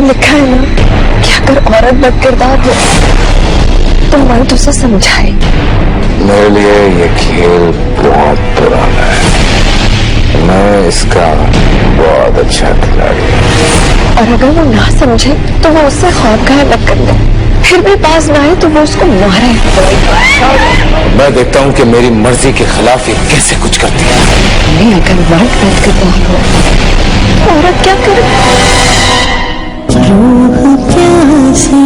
लिखा है ना कि अगर औरत बदकिरदार हो तो मर्द उसे समझाए। मेरे लिए ये खेल बहुत पुराना है, मैं इसका बहुत अच्छा खिलाड़ी हूँ। और अगर वो ना समझे तो वो उससे खौफगार न कर ले, फिर भी पास ना आए तो वो उसको मारे। मैं देखता हूँ कि मेरी मर्जी के खिलाफ ये कैसे कुछ करती है। नहीं, अगर मर्द बदकिरदार हो तो औरत क्या करे? रूह प्यासी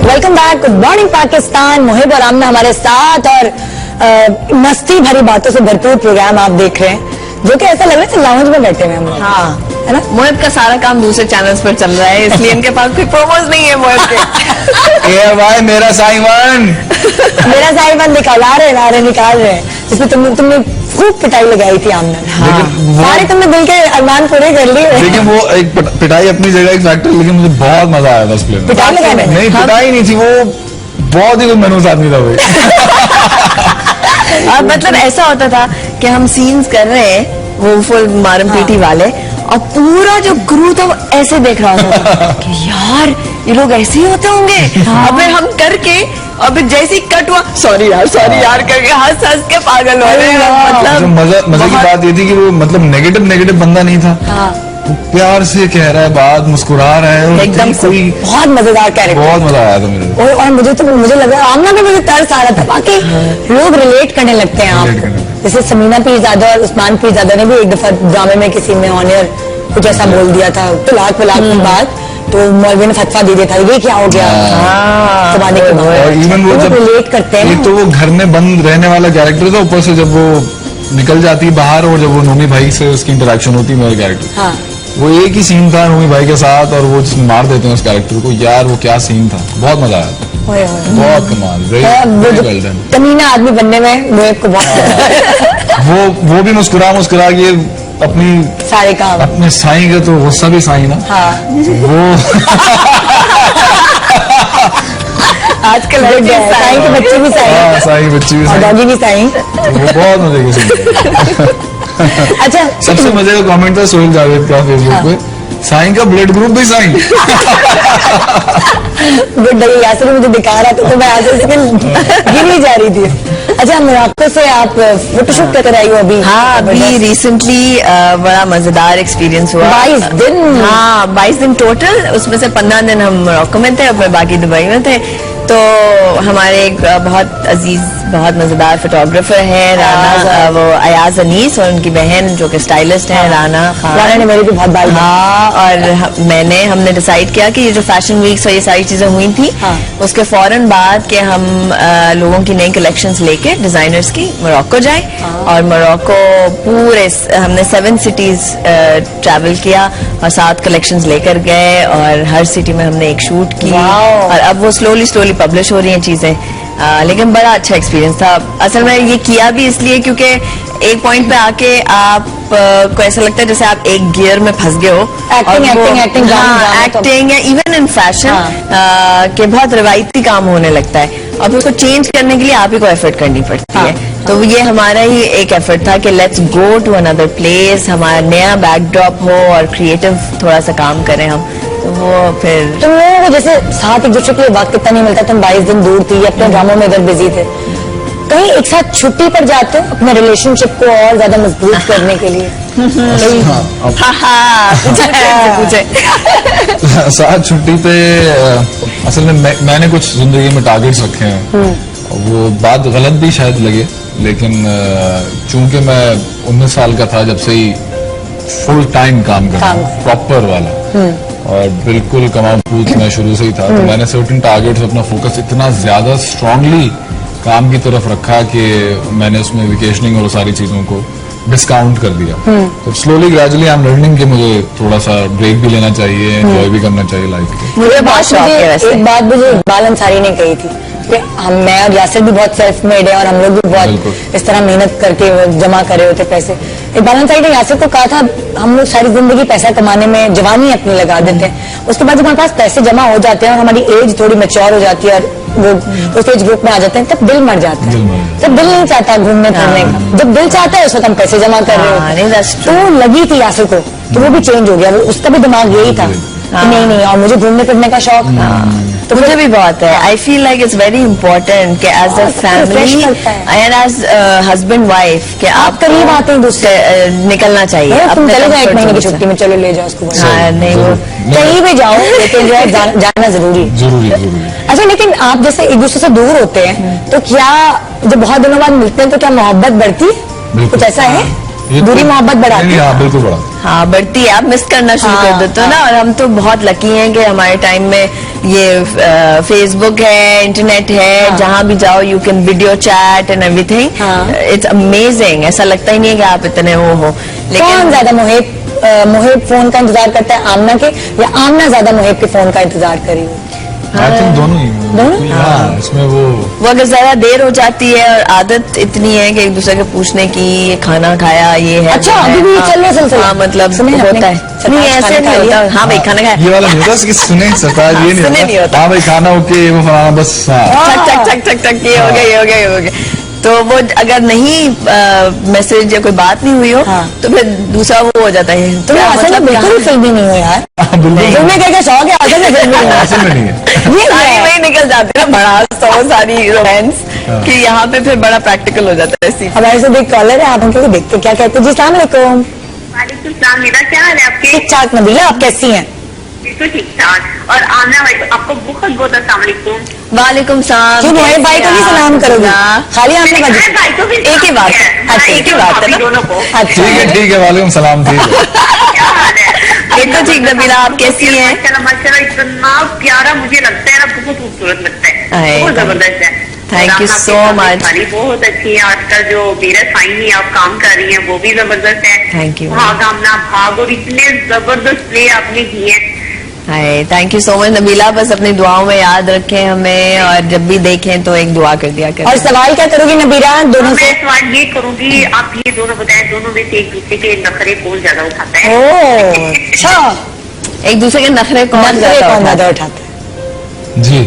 welcome back, good morning Pakistan. Muhib और आमना हमारे साथ और मस्ती भरी बातों से भरपूर प्रोग्राम आप देख रहे हैं, जो कि ऐसा लग रहा है लाउंज में बैठे हुए हम लोग। हाँ, है ना? मोहिब का सारा काम दूसरे चैनल्स पर चल रहा है, इसलिए इनके पास कोई प्रोमोज नहीं है मोहिब के। ये भाई मेरा साइमन निकाल रहे निकाल रहे हैं, जिसमें तुमने खूब पिटाई लगाई थी आमना। हाँ। सारे तुमने दिल के अरमान पूरे कर लिए। लेकिन वो एक पिटाई अपनी जगह एक फैक्टर, लेकिन मुझे बहुत मजा आया था उस प्ले में। पिटाई लगाने नहीं, पिटाई नहीं थी, वो बहुत ही कुछ मनोज आदमी था भाई। और मतलब ऐसा होता था कि हम सीन्स कर रहे हैं वो फुल मारम पीटी वाले, और पूरा जो क्रू था वो ऐसे देख रहा होता कि यार ये लोग ऐसे ही होते होंगे। और फिर हम करके और फिर जैसे ही कट हुआ सॉरी यार करके हंस हंस के पागल हो रहे हैं। मतलब मजा की बात ये थी कि वो मतलब नेगेटिव बंदा नहीं था। वो प्यार से कह रहा है बात, मुस्कुरा रहा है एकदम कोई बहुत मजेदार कैरेक्टर। बहुत मजा आया था मुझे। और मुझे लग रहा है आमना में मुझे तरस आ रहा था, बाकी लोग रिलेट करने लगते हैं आप। जैसे समीना पीरजादा और उस्मान पीरजादा ने भी एक दफा ड्रामे में किसी में ऑन एयर कुछ ऐसा बोल दिया था, तलाक की बात, तो मौलवी ने फतवा दे दिया था ये क्या हो गया जमाने के बाद। और इवन वो जब रिलेट करते हैं, तो वो घर में बंद रहने वाला कैरेक्टर था, ऊपर से जब वो निकल जाती है बाहर और जब वो नूमी भाई से उसकी इंटरेक्शन होती है, मेरा कैरेक्टर वो एक ही सीन था नूमी भाई के साथ, और वो मार देते हैं उस कैरेक्टर को। यार वो क्या सीन था, बहुत मजा आया था, बहुत कमाल। कमीना आदमी बनने में मोहिब को बहुत वो भी मुस्कुरा के अपनी सारे काम अपने साईं का, तो गुस्सा भी साईं ना। हाँ। वो आजकल साईं के बच्चे भी साईं, साईं बच्चे भी और डॉगी भी साईं। वो बहुत मजे के सीन। अच्छा, सबसे मजे का कमेंट था सोहेल जावेद का फेसबुक पे, साईं का ब्लड ग्रुप भी साईं। यासिर मुझे दिखा रहा था तो मैं आज गिरी जा रही थी। अच्छा, मोरक्को से आप फोटोशूट करके आई हो अभी? हाँ, अभी रिसेंटली बड़ा मजेदार एक्सपीरियंस हुआ। 22 दिन? हाँ, 22 दिन टोटल, उसमें से 15 दिन हम मोरक्को में थे और फिर बाकी दुबई में थे। तो हमारे एक बहुत अजीज बहुत मजेदार फोटोग्राफर है राना, वो अयाज अनीस, और उनकी बहन जो कि स्टाइलिस्ट है राना ने मेरी भी बहुत बाल। हाँ, और हमने डिसाइड किया कि ये जो फैशन वीक्स और ये सारी चीजें हुई थी, उसके फौरन बाद के हम लोगों की नई कलेक्शंस लेके डिजाइनर्स की मोरक्को जाए। और मोरक्को पूरे हमने 7 सिटीज ट्रैवल किया और 7 कलेक्शंस लेकर गए, और हर सिटी में हमने एक शूट की, और अब वो स्लोली पब्लिश हो रही हैं चीजें। लेकिन बड़ा अच्छा एक्सपीरियंस था। असल में ये किया भी इसलिए क्योंकि एक पॉइंट पे आके आप को ऐसा लगता है जैसे आप एक गियर में फंस गए हो। एक्टिंग या इवन इन फैशन के बहुत रवायती काम होने लगता है, और उसको चेंज करने के लिए आप ही को एफर्ट करनी पड़ती है। तो ये हमारा ही एक एफर्ट था कि let's go to another place, हमारा नया बैकड्रॉप हो और क्रिएटिव थोड़ा सा काम करें हम। तो वो फिर तुम लोगों को जैसे साथ एक दूसरे के लिए वक्त इतना नहीं मिलता, तुम 22 दिन दूर थी, अपने ड्रामों में इधर बिजी थे, कहीं एक साथ छुट्टी पर जाते हो अपने रिलेशनशिप को और ज्यादा मजबूत करने के लिए? पूछे साथ छुट्टी पे असल में मैंने कुछ जिंदगी में टारगेट्स रखे हैं, वो बात गलत भी शायद लगे, लेकिन चूंकि मैं 19 साल का था जब से ही फुल टाइम काम कर रहा हूँ, प्रॉपर वाला, और बिल्कुल कमाऊ कूद मैं शुरू से ही था, तो मैंने सर्टेन टारगेट्स अपना फोकस इतना ज्यादा स्ट्रांगली काम की तरफ रखा कि मैंने उसमें वेकेशनिंग और सारी चीजों को डिस्काउंट कर दिया। तो slowly gradually I am learning कि मुझे थोड़ा सा ब्रेक भी लेना चाहिए, एंजॉय भी करना चाहिए लाइफ को। मुझे एक बात मुझे इकबाल अंसारी ने कही थी कि मैं और यासिर भी बहुत सेल्फ मेड है और हम लोग भी बहुत इस तरह मेहनत करके जमा करे होते पैसे। इकबाल अंसारी ने यासिर को कहा था हम लोग सारी जिंदगी पैसा कमाने में जवानी अपनी लगा देते हैं, उसके बाद जब हमारे पास पैसे जमा हो जाते हैं और हमारी एज थोड़ी मैच्योर हो जाती है और वो उस एज ग्रुप में आ जाते हैं तब दिल मर जाता है, तब दिल नहीं चाहता घूमने फिरने का। जब दिल चाहता है उस वक्त हम पैसे जमा कर रहे हो। तो लगी थी यासिर को, तो वो भी चेंज हो गया, वो उसका भी दिमाग यही था कि नहीं और मुझे घूमने फिरने का शौक था। तो मुझे भी बहुत है। I feel like it's very important कि as a family and as husband wife कि आप करीब आते हैं दूसरे, निकलना चाहिए। तुम चले जाओ 1 महीने की छुट्टी में, चलो ले जाओ उसको, नहीं वो कहीं भी जाओ लेकिन जो है जाना जरूरी। अच्छा, लेकिन आप जैसे एक दूसरे से दूर होते हैं तो क्या जब बहुत दिनों बाद मिलते हैं तो क्या मोहब्बत बढ़ती है? कुछ ऐसा है? दूरी मोहब्बत बढ़ाती है? बिल्कुल बढ़ा, हाँ बढ़ती है। आप मिस करना शुरू कर देते हो ना। और हम तो बहुत लकी हैं कि हमारे टाइम में ये फेसबुक है, इंटरनेट है, जहाँ भी जाओ you can video chat and everything. It's amazing. ऐसा लगता ही नहीं है कि आप इतने वो हो। कौन ज्यादा मुहिब फोन का इंतजार करता है, आमना के, या आमना ज्यादा मुहिब के फोन का इंतजार करी? आई थिंक दोनों ही। हाँ, इसमें वो अगर ज्यादा देर हो जाती है और आदत इतनी है कि एक दूसरे के पूछने की, ये खाना खाया, ये है। अच्छा, अभी भी चल रहा सिलसिला? हाँ, मतलब होता है। नहीं ऐसे नहीं होता। हाँ भाई खाना खाया, ये वाला नहीं होता कि सुने सरताज, ये नहीं होता। हाँ भाई खाना ओके, वो फलाना, बस चक चक चक चक चक, ये हो गया, ये हो गया, ये हो गया। तो वो अगर नहीं मैसेज या कोई बात नहीं हुई हो तो फिर दूसरा वो हो जाता है। तो असल में बिल्कुल फिल्मी नहीं हो यार, फिल्में क्या शौक है, असल में फिल्मी नहीं है। ये सारी वही निकल जाती है ना बड़ा सारी रोमांस कि यहाँ पे फिर बड़ा प्रैक्टिकल हो जाता है। हमारे से एक कॉलर है, आप उनको देखते क्या कहते हैं। जी अस्सलाम वालेकुम। वालेकुम सलाम, मेरा क्या हाल है आपके? ठीक ठाक नबीला, आप कैसी हैं? बिल्कुल ठीक ठाक। और आमना भाई आपको बहुत बहुत अस्सलाम वालेकुम। वालेकुम सलाम। क्यों मोहिब भाई को भी सलाम करोगे? खाली आमना भाई? भाई को भी एक ही बात है। अच्छा एक ही बात है ना, दोनों को। अच्छा ठीक है वालेकुम सलाम। ठीक है, क्या हाल है? एकदम ठीक नबीला, आप कैसी हैं? माशाल्लाह माशाल्लाह, इतना प्यारा मुझे लगता है ना, बहुत खूबसूरत लगता है, बहुत जबरदस्त है। Thank you so much. बहुत अच्छी है। आजकल जो मेरा फाइनली आप काम कर रही हैं वो भी जबरदस्त है। Thank you. भाग आमना भाग, और इतने जबरदस्त प्ले आपने किए हैं। Hi, thank you so much Nabeela. बस अपनी दुआओं में याद रखें हमें, और जब भी देखें तो एक दुआ कर दिया करें। और सवाल क्या करोगी नबीला दोनों से? मैं सवाल ये करूंगी, आप ये दोनों बताएं, दोनों में से एक दूसरे के नखरे कौन ज्यादा उठाता है? ओह अच्छा, एक दूसरे के नखरे कौन ज्यादा उठाता है? जी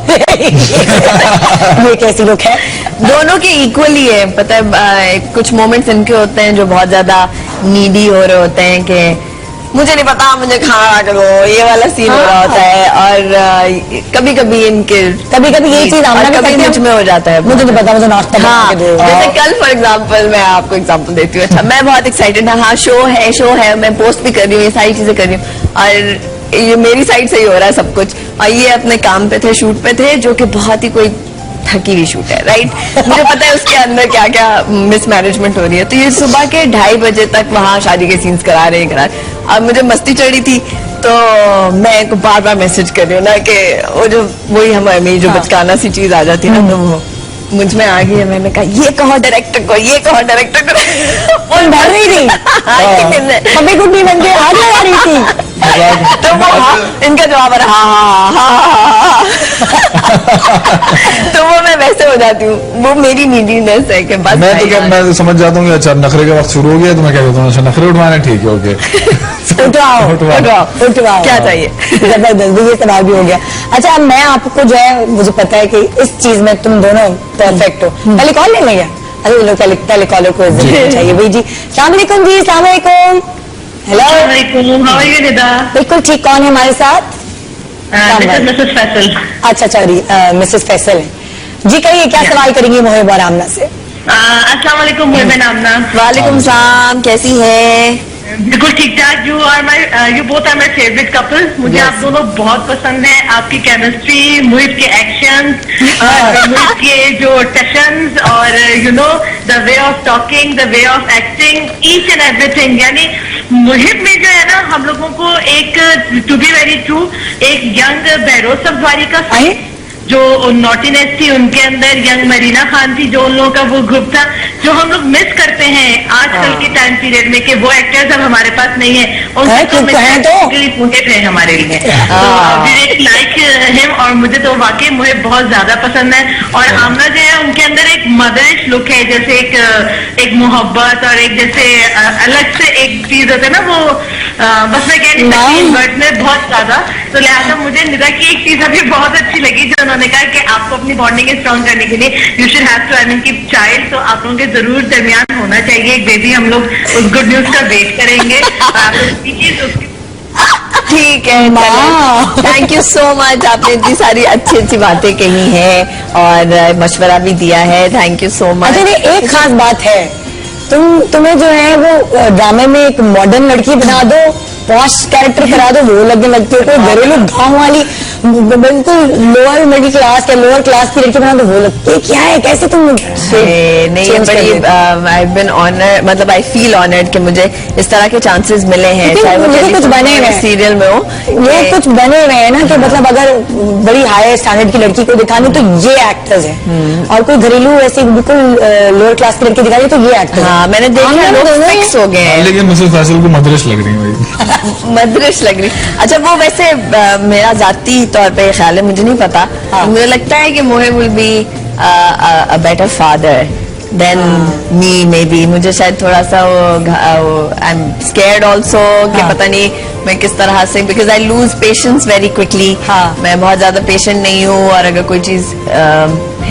ये कैसी लुक है? दोनों के इक्वली है। पता है कुछ मोमेंट्स इनके होते हैं जो बहुत ज्यादा नीडी हो रहे होते हैं कि मुझे नहीं पता, मुझे खाना करो, ये वाला सीन हो रहा होता है। और कभी कभी इनके यही चीज कभी मुझ में हो जाता है, मुझे नहीं पता, मुझे नाश्ता हाँ, बना के दो। जैसे कल फॉर एग्जाम्पल मैं आपको एग्जाम्पल देती हूँ। अच्छा मैं बहुत एक्साइटेड था, हाँ शो है, मैं पोस्ट भी कर रही हूँ, ये सारी चीजें कर रही हूँ, और ये मेरी साइड से ही हो रहा है सब कुछ। और ये अपने काम पे थे, शूट पे थे, जो कि बहुत ही कोई थकी हुई शूट है, राइट। मुझे पता है उसके अंदर क्या क्या मिसमैनेजमेंट हो रही है। तो ये सुबह के 2:30 बजे तक वहाँ शादी के सीन्स करा रहे हैं। अब मुझे मस्ती चढ़ी थी तो मैं को बार बार मैसेज कर रही हूँ ना कि वो जो वही हमारे मेरी जो बचकाना सी चीज आ जाती है ना, तो वो मुझ में आ गई है। मैंने कहा ये कहो डायरेक्टर को, ये कहो डायरेक्टर को। और डर रही थी, मम्मी गुड्डी बन के आग लगा रही थी। तो वो इनका जवाब है हाँ। तो वो मैं वैसे हो जाती हूँ, वो मेरी नीडीनेस है कि बस मैं तो क्या, मैं समझ जाता हूँ कि अच्छा नखरे का वक्त शुरू हो गया, तो मैं क्या कहता हूँ अच्छा नखरे उठवाने, ठीक है ओके उठवाओ क्या चाहिए। जबरदस्त, ये सवाल भी हो गया। अच्छा अब मैं आपको जो है, मुझे पता है कि इस चीज में तुम दोनों परफेक्ट हो। पहले कॉल ले लिया? अच्छा पहले कॉलर को इज्जत देनी चाहिए भाई। जी अस्सलाम वालेकुम। जी अस्सलाम वालेकुम। Hello how are you Nida? बिल्कुल ठीक। कौन है हमारे साथ? मिसेस फैसल। अच्छा अच्छा, मिसेस फैसल है जी। कहिए क्या सवाल करेंगी मोहिब और आमना से? अस्सलाम वालेकुम मोहिब आमना। वालेकुम सलाम, कैसी है? बिल्कुल ठीक ठाक। You both are my favourite couple. मुझे आप दोनों बहुत पसंद है, आपकी केमिस्ट्री, मुहिब के एक्शंस, मुहिब के जो टशंस, और you know the way of talking, the way of acting, each and everything. यानी मुहिब में जो है ना, हम लोगों को एक, टू बी वेरी ट्रू, एक यंग बहरोज सफवारी का जो नॉटीनेस थी उनके अंदर, यंग मरीना खान थी, जो उन लोगों का वो ग्रुप था, जो हम लोग मिस करते हैं आजकल के टाइम पीरियड में, कि वो एक्टर्स अब हमारे पास नहीं है, और मुहिब है हमारे लिए। लाइक हिम, और मुझे तो वाकई मुझे बहुत ज्यादा पसंद है। और आमना जो है उनके अंदर एक मदरिश लुक है, जैसे एक मोहब्बत और एक जैसे अलग से एक चीज होता है ना, वो बस मैं कह नहीं सकती वर्ड में बहुत ज्यादा। तो लिहाजा मुझे निदा की एक चीज अभी बहुत अच्छी लगी जो उन्होंने कहा कि आपको अपनी बॉन्डिंग स्ट्रॉन्ग करने के लिए you should have to, I mean, keep child. तो आप लोगों के जरूर दरमियान होना चाहिए एक बेबी। हम लोग उस गुड न्यूज का वेट करेंगे। आप लोग ठीक है, थैंक यू सो मच। आपने इतनी सारी अच्छी अच्छी बातें कही हैं और मशवरा भी दिया है। Thank you so much. अच्छा, एक खास बात है, तुम्हें जो है वो ड्रामे में एक मॉडर्न लड़की बना दो, पॉश कैरेक्टर करा दो, वो लगने लगती है। कोई घरेलू गांव वाली बिल्कुल लोअर मिडिल क्लास या लोअर क्लास की लड़की बना दो, वो लगती है क्या है, कैसे तुम नहीं, बड़ी आई बिन ऑनर, मतलब आई फील ऑनर्ड कि मुझे इस तरह के चांसेस मिले हैं, चाहे वो कुछ बने हुए सीरियल में हो, ये कुछ बने हुए हैं ना कि मतलब अगर बड़ी हाई स्टैंडर्ड की लड़की को दिखानी तो ये एक्टर्स है, और कोई घरेलू ऐसी बिल्कुल लोअर क्लास की लड़की दिखानी तो ये एक्टर्स। हाँ, मैंने देखा लोग फिक्स हो गए हैं। लेकिन मिसेस फैसल को मदरस लग रही है मदरस लग रही। अच्छा, वो वैसे मेरा जाती तौर पे ख्याल है, मुझे नहीं पता, मुझे लगता है कि मोहे will be a better father than me, may be. मुझे शायद थोड़ा सा आई एम स्केयर्ड ऑल्सो कि पता नहीं मैं किस तरह से, because I lose patience very quickly. मैं बहुत ज्यादा पेशेंट नहीं हूँ, और अगर कोई चीज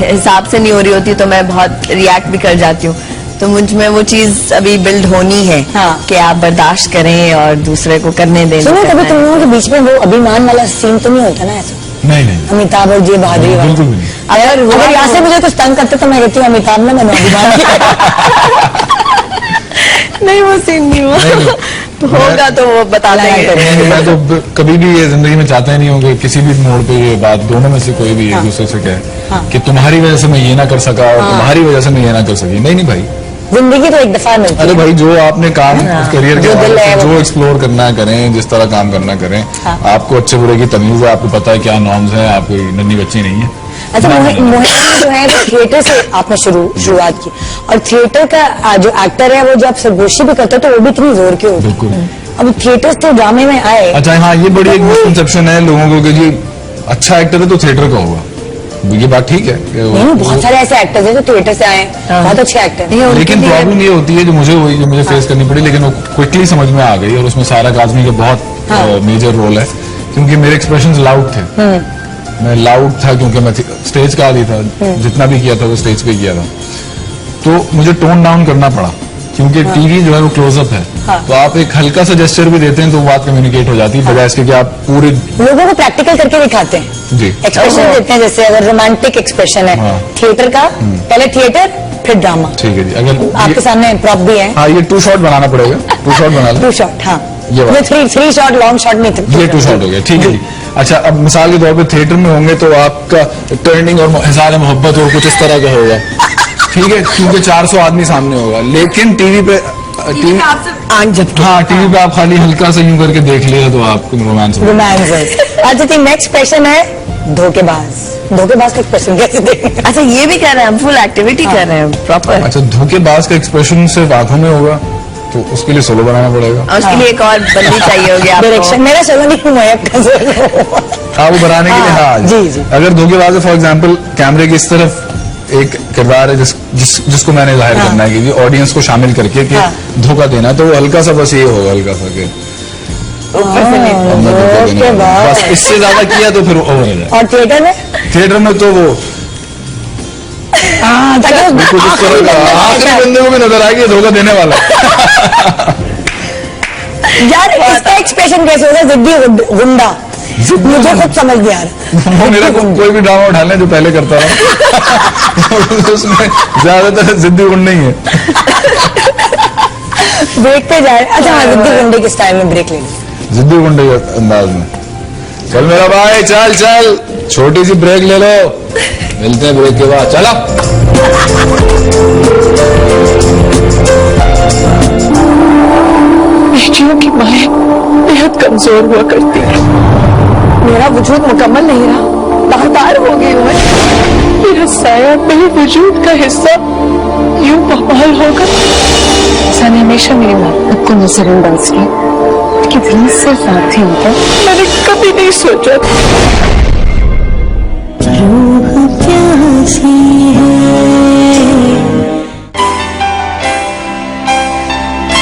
हिसाब से नहीं हो रही होती तो मैं बहुत रिएक्ट भी कर जाती हूँ। तो मुझ में वो चीज अभी बिल्ड होनी है कि आप बर्दाश्त करें और दूसरे को करने दें। सुनो, कभी तुम लोगों के बीच में वो अभिमान वाला सीन तो नहीं होता ना ऐसा? नहीं, अमिताभ और जे बहादुरी वाला। बिल्कुल नहीं। अगर यहाँ से मुझे कुछ तंग करते तो मैं कहती हूँ अमिताभ ना, मैंने अभिमान नहीं, वो सीन नहीं हुआ। होगा तो वो बता देंगे। मैं तो कभी भी ये जिंदगी में चाहता ही नहीं हूँ कि किसी भी मोड़ पे ये बात दोनों में से कोई भी एक दूसरे से कहे कि तुम्हारी वजह से मैं ये ना कर सका और तुम्हारी वजह से मैं ये ना कर सकी। नहीं भाई, जिंदगी तो एक दफा मिलती है। अरे भाई, जो आपने काम करियर के बाद जो एक्सप्लोर करना है करें, जिस तरह काम करना करें। आपको अच्छे बुरे की तमीज है, आपको पता है क्या नॉर्म्स हैं, आप कोई नन्ही बच्ची नहीं है। अच्छा, मोहिनी जो है वो थिएटर से आपने शुरुआत की, और थिएटर का जो एक्टर है वो जब सरगोशी भी करता है तो वो भी इतनी जोर के होती है। बिल्कुल। अब थिएटर से ड्रामे में आए। अच्छा, हाँ, ये बड़ी एक मिसकंसेप्शन है लोगों को कि जी अच्छा एक्टर है तो थिएटर का होगा। ये बात ठीक है, नहीं, बहुत सारे ऐसे एक्टर्स हैं जो थिएटर से आए, बहुत अच्छे एक्टर हैं। लेकिन प्रॉब्लम ये होती है जो मुझे फेस करनी पड़ी, लेकिन वो क्विकली समझ में आ गई, और उसमें सारा आजमी का बहुत मेजर रोल है, क्योंकि मेरे एक्सप्रेशंस लाउड थे। मैं लाउड था क्योंकि मैं स्टेज का आदी था, जितना भी किया था वो स्टेज पे किया था, तो मुझे टोन डाउन करना पड़ा, क्योंकि टीवी जो है वो क्लोजअप है। तो आप एक हल्का सा जेस्चर भी देते हैं तो बात कम्युनिकेट हो जाती है, बजाय इसके कि आप पूरे लोगों को प्रैक्टिकल करके दिखाते हैं जी, एक्सप्रेशन देते हैं। जैसे अगर रोमांटिक एक्सप्रेशन है थिएटर का, पहले थिएटर फिर ड्रामा। ठीक है जी, अगर आपके सामने प्रॉप भी है। हाँ, ये 2 शॉट बनाना पड़ेगा, 2 शॉट बना लो। 2 शॉट, हाँ, ये 3 शॉट लॉन्ग शॉट में ये 2 शॉट हो गया, ठीक है जी। अच्छा, अब मिसाल के तौर पे थिएटर में होंगे तो आपका टर्निंग और हिसार मोहब्बत और कुछ इस तरह का होगा, ठीक है, क्योंकि 400 आदमी सामने होगा। लेकिन टीवी पे टीवी पे आप खाली हल्का सा यूं करके देख लिया तो आपको रोमांस। अच्छा, तो नेक्स्ट क्वेश्चन है धोखेबाज का एक्सप्रेशन कैसे देखें? अच्छा, ये भी कर रहे हैं हम, फुल एक्टिविटी कर रहे हैं प्रॉपर। अच्छा, धोखेबाज का एक्सप्रेशन सिर्फ आंखों में होगा तो उसके लिए सोलो बनाना पड़ेगा, और उसके लिए एक और बंदी चाहिए होगी आपको। डायरेक्शन मेरा सोलो नहीं हुआ है, हाँ, वो बनाने के लिए। हाँ जी। अगर धोखेबाज है, फॉर एग्जाम्पल कैमरे की इस तरफ एक किरदार है जिसको मैंने जाहिर करना है कि ऑडियंस को शामिल करके कि धोखा देना, तो वो हल्का सा बस ये होगा, हल्का सा के बस, इससे ज्यादा किया तो फिर ओवर हो जाए। और थिएटर में तो वो कुछ इस तरह का आखिरी बंदे को भी नजर आएगी धोखा देने वाला। यार, इसका एक्सप्रेशन कैसे होगा? जिद्दी गुंडा, मुझे खुद समझ नहीं आ रहा। वो मेरा कोई भी ड्रामा उठा लें जो पहले करता रहा उसमें ज्यादातर जिद्दी गुंडे ही है। ब्रेक पे जाए। अच्छा, हाँ, जिद्दी गुंडे के स्टाइल में ब्रेक ले ली, जिद्दी गुंडे के अंदाज में। चल मेरा भाई, चल छोटी सी ब्रेक ले लो, मिलते हैं ब्रेक के बाद। चलो, बेटियों की माएं बेहद कमजोर हुआ करती है। मेरा वजूद मुकम्मल नहीं रहा, बार हो गई हूँ। मेरा साया मेरे वजूद का हिस्सा यूं बहाल होगा। सन हमेशा मेरी मोहब्बत को नजरअंदाज किया, लेकिन सिर्फ आप थी, मैंने कभी नहीं सोचा था रूह प्यासी है